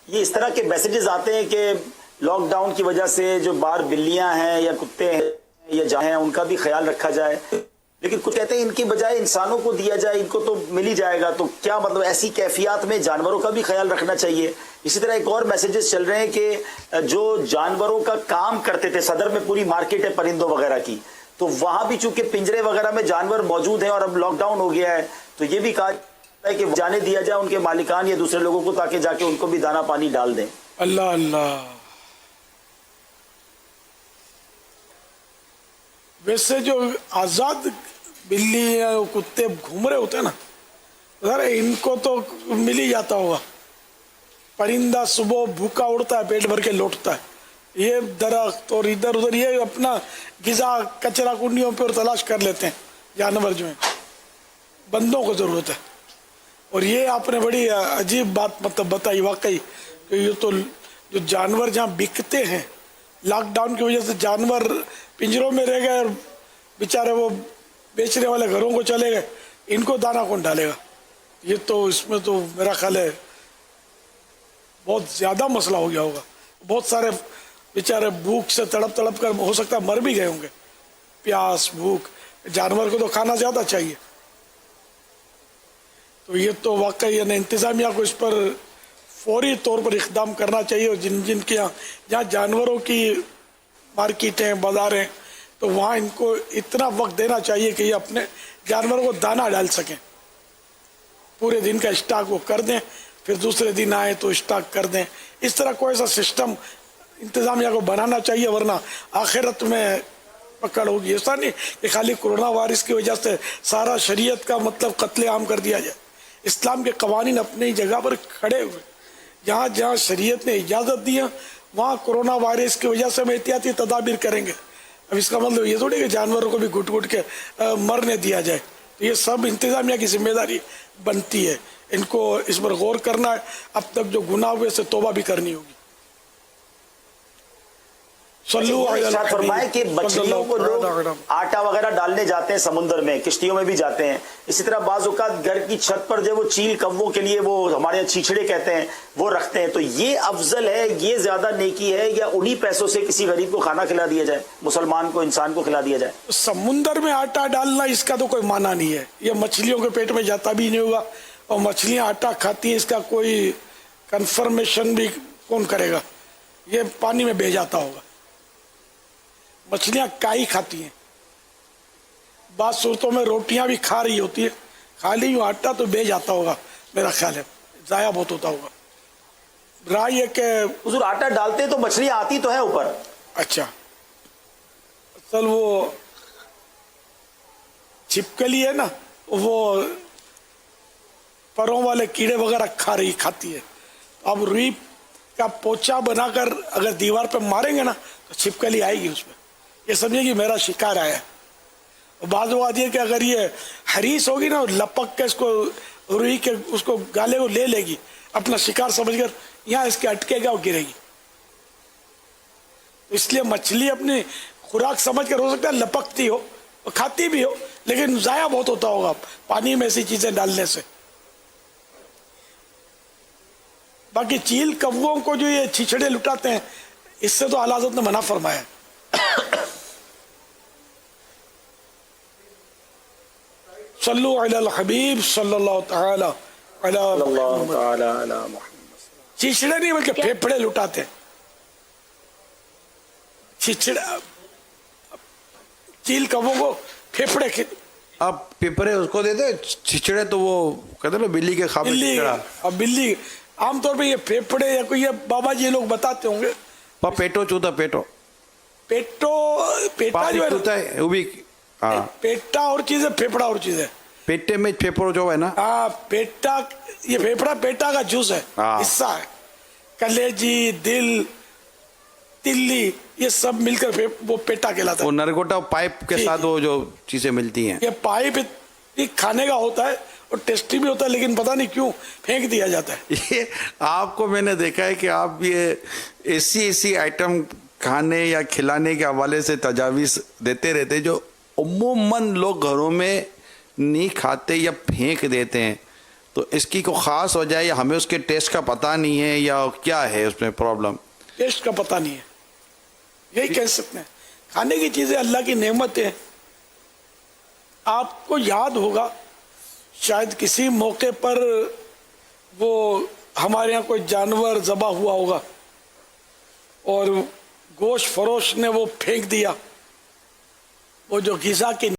یہ اس طرح کے میسیجز آتے ہیں کہ لاک ڈاؤن کی وجہ سے جو باہر بلیاں ہیں یا کتے ہیں یا جانور ہیں ان کا بھی خیال رکھا جائے، لیکن کچھ کہتے ہیں ان کی بجائے انسانوں کو دیا جائے، ان کو تو مل ہی جائے گا. تو کیا مطلب ایسی کیفیات میں جانوروں کا بھی خیال رکھنا چاہیے؟ اسی طرح ایک اور میسیجز چل رہے ہیں کہ جو جانوروں کا کام کرتے تھے، صدر میں پوری مارکیٹ ہے پرندوں وغیرہ کی، تو وہاں بھی چونکہ پنجرے وغیرہ میں جانور موجود ہیں اور اب لاک ڈاؤن ہو گیا ہے، تو یہ بھی کہا ہے کہ جانے دیا جائے ان کے مالکان یا دوسرے لوگوں کو، تاکہ جا کے ان کو بھی دانا پانی ڈال دیں. اللہ اللہ. ویسے جو آزاد بلی یا کتے گھوم رہے ہوتے ہیں نا، ذرا ان کو تو مل ہی جاتا ہوگا. پرندہ صبح بھوکا اڑتا ہے، پیٹ بھر کے لوٹتا ہے. یہ درخت اور ادھر ادھر یہ اپنا غذا کچرا کنڈیوں پہ تلاش کر لیتے ہیں. جانور جو ہیں بندوں کو ضرورت ہے. اور یہ آپ نے بڑی عجیب بات مطلب بتائی واقعی کہ یہ تو جو جانور جہاں بکتے ہیں، لاک ڈاؤن کی وجہ سے جانور پنجروں میں رہ گئے اور بیچارے وہ بیچنے والے گھروں کو چلے گئے، ان کو دانا کون ڈالے گا؟ یہ تو اس میں تو میرا خیال ہے بہت زیادہ مسئلہ ہو گیا ہوگا. بہت سارے بیچارے بھوک سے تڑپ تڑپ کر ہو سکتا ہے مر بھی گئے ہوں گے. پیاس بھوک، جانور کو تو کھانا زیادہ چاہیے. تو یہ تو واقعی انتظامیہ کو اس پر فوری طور پر اقدام کرنا چاہیے. اور جن کے جہاں جانوروں کی مارکیٹیں بازاریں، تو وہاں ان کو اتنا وقت دینا چاہیے کہ یہ اپنے جانوروں کو دانہ ڈال سکیں. پورے دن کا اسٹاک وہ کر دیں، پھر دوسرے دن آئے تو اسٹاک کر دیں. اس طرح کوئی ایسا سسٹم انتظامیہ کو بنانا چاہیے، ورنہ آخرت میں پکڑ ہوگی. ایسا نہیں کہ خالی کرونا وائرس کی وجہ سے سارا شریعت کا مطلب قتل عام کر دیا جائے. اسلام کے قوانین اپنی جگہ پر کھڑے ہوئے، جہاں جہاں شریعت نے اجازت دی ہے وہاں کرونا وائرس کی وجہ سے ہم احتیاطی تدابیر کریں گے. اب اس کا مطلب یہ تھوڑی کہ جانوروں کو بھی گھٹ گھٹ کے مرنے دیا جائے. یہ سب انتظامیہ کی ذمہ داری بنتی ہے. ان کو اس پر غور کرنا ہے. اب تک جو گناہ ہوئے سے توبہ بھی کرنی ہوگی. فرمائے کہ مچھلیوں کو لوگ آٹا وغیرہ ڈالنے جاتے ہیں سمندر میں، کشتیوں میں بھی جاتے ہیں. اسی طرح بعض اوقات گھر کی چھت پر جو وہ چیل کووں کے لیے وہ ہمارے یہاں چھیچڑے کہتے ہیں وہ رکھتے ہیں. تو یہ افضل ہے، یہ زیادہ نیکی ہے، یا انہی پیسوں سے کسی غریب کو کھانا کھلا دیا جائے، مسلمان کو، انسان کو کھلا دیا جائے؟ سمندر میں آٹا ڈالنا اس کا تو کوئی معنی نہیں ہے. یہ مچھلیوں کے پیٹ میں جاتا بھی نہیں ہوگا، اور مچھلیاں آٹا کھاتی ہیں اس کا کوئی کنفرمیشن بھی کون کرے گا؟ یہ پانی میں بہہ جاتا ہوگا. مچھلیاں کائی کھاتی ہیں، بعض صورتوں میں روٹیاں بھی کھا رہی ہوتی ہے. خالی یوں آٹا تو بہہ جاتا ہوگا، میرا خیال ہے ضائع بہت ہوتا ہوگا. رائے یہ کہ حضور آٹا ڈالتے تو مچھلیاں آتی تو ہے اوپر. اچھا، اصل وہ چھپکلی ہے نا، وہ پروں والے کیڑے وغیرہ کھاتی ہے. اب روئی کا پوچا بنا کر اگر دیوار پہ ماریں گے نا تو چھپکلی آئے گی اس میں. یہ سمجھے کہ میرا شکار آیا. بعض اوقات یہ کہ اگر یہ حریص ہوگی نا، لپک کے اس کو روئی کے اس کو گالے کو لے لے گی، اپنا شکار سمجھ کر یہاں اس کے اٹکے گا اور گرے گی. اس لیے مچھلی اپنی خوراک سمجھ کر ہو سکتا ہے لپکتی ہو اور کھاتی بھی ہو، لیکن ضائع بہت ہوتا ہوگا پانی میں ایسی چیزیں ڈالنے سے. باقی چیل کووں کو جو یہ چھچڑے لٹاتے ہیں، اس سے تو اعلیٰ حضرت نے منع فرمایا. صلو علی الحبیب صلی اللہ تعالی علی محمد. چھچڑے نہیں بلکہ پھیپھڑے لٹاتے ہیں. چیل کووں کو پھیپھڑے آپ پیپرے اس کو دیتے، چھچڑے تو وہ کہتے نا بلی کے خواب میں. اب بلی عام طور پہ یہ پھیپھڑے یا کوئی یہ بابا جی لوگ بتاتے ہوں گے. پیٹو چوتا پیٹا جو ہے وہ بھی پیٹا اور چیز ہے، پھیپڑا اور چیز ہے. پیٹے میں پھیپڑو جو ہے نا، پیٹا، یہ پھیپڑا پیٹا کا جوس ہے، حصہ ہے. کلیجی، دل، تلی، یہ سب مل کر وہ پیٹا کہلاتا ہے. وہ نرگوٹا پائپ کے ساتھ وہ جو چیزیں ملتی ہیں. یہ پائپ کھانے کا ہوتا ہے اور ٹیسٹی بھی ہوتا ہے، لیکن پتہ نہیں کیوں پھینک دیا جاتا ہے. یہ آپ کو میں نے دیکھا ہے کہ آپ یہ ایسی آئٹم کھانے یا کھلانے کے حوالے سے تجاویز دیتے رہتے جو عموماً لوگ گھروں میں نہیں کھاتے یا پھینک دیتے ہیں. تو اس کی کوئی خاص وجہ ہے یا ہمیں اس کے ٹیسٹ کا پتہ نہیں ہے یا کیا ہے اس میں پرابلم؟ ٹیسٹ کا پتہ نہیں ہے، یہی کہہ سکتے ہیں. کھانے کی چیزیں اللہ کی نعمت ہیں. آپ کو یاد ہوگا شاید کسی موقع پر وہ ہمارے یہاں کوئی جانور ذبح ہوا ہوگا اور گوشت فروش نے وہ پھینک دیا، وہ جو غذا کی